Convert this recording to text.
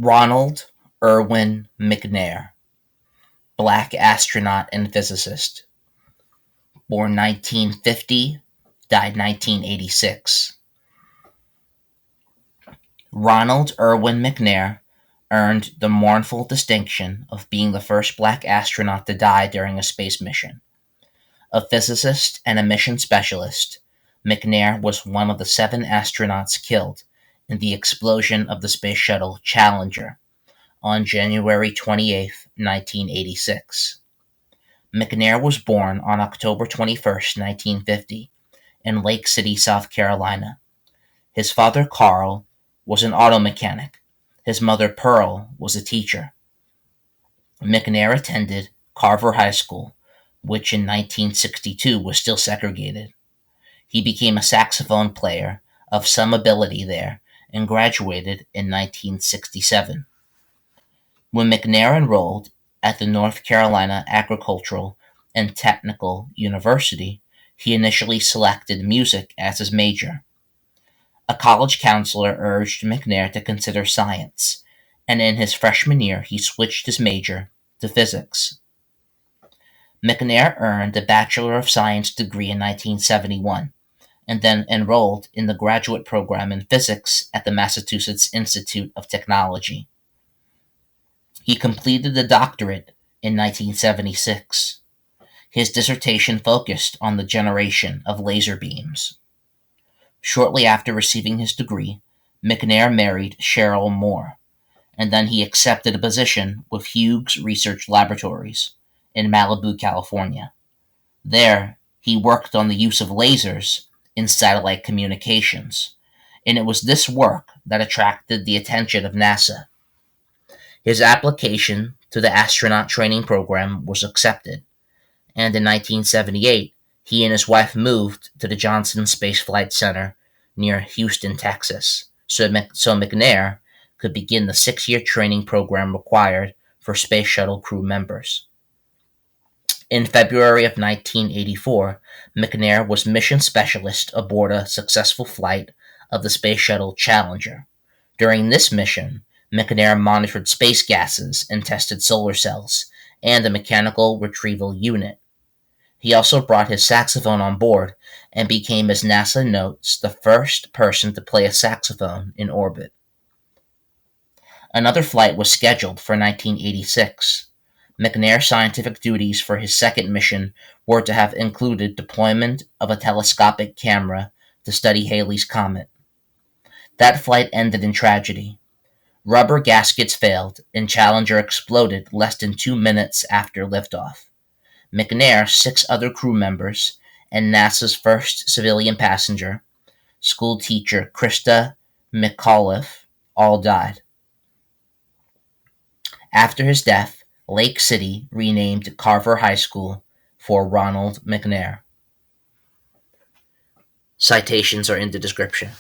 Ronald Erwin McNair, black astronaut and physicist, born 1950, died 1986. Ronald Erwin McNair earned the mournful distinction of being the first black astronaut to die during a space mission. A physicist and a mission specialist, McNair was one of the 7 astronauts killed in the explosion of the Space Shuttle Challenger on January 28, 1986. McNair was born on October 21, 1950, in Lake City, South Carolina. His father, Carl, was an auto mechanic. His mother, Pearl, was a teacher. McNair attended Carver High School, which in 1962 was still segregated. He became a saxophone player of some ability there and graduated in 1967. When McNair enrolled at the North Carolina Agricultural and Technical University, he initially selected music as his major. A college counselor urged McNair to consider science, and in his freshman year he switched his major to physics. McNair earned a Bachelor of Science degree in 1971, and then enrolled in the graduate program in physics at the Massachusetts Institute of Technology. He completed the doctorate in 1976. His dissertation focused on the generation of laser beams. Shortly after receiving his degree, McNair married Cheryl Moore, and then he accepted a position with Hughes Research Laboratories in Malibu, California. There, he worked on the use of lasers in satellite communications, and it was this work that attracted the attention of NASA. His application to the astronaut training program was accepted, and in 1978, he and his wife moved to the Johnson Space Flight Center near Houston, Texas, so McNair could begin the 6-year training program required for Space Shuttle crew members. In February of 1984, McNair was mission specialist aboard a successful flight of the Space Shuttle Challenger. During this mission, McNair monitored space gases and tested solar cells and a mechanical retrieval unit. He also brought his saxophone on board and became, as NASA notes, the first person to play a saxophone in orbit. Another flight was scheduled for 1986. McNair's scientific duties for his second mission were to have included deployment of a telescopic camera to study Halley's Comet. That flight ended in tragedy. Rubber gaskets failed, and Challenger exploded less than 2 minutes after liftoff. McNair, 6 other crew members, and NASA's first civilian passenger, school teacher Krista McAuliffe, all died. After his death, Lake City renamed Carver High School for Ronald McNair. Citations are in the description.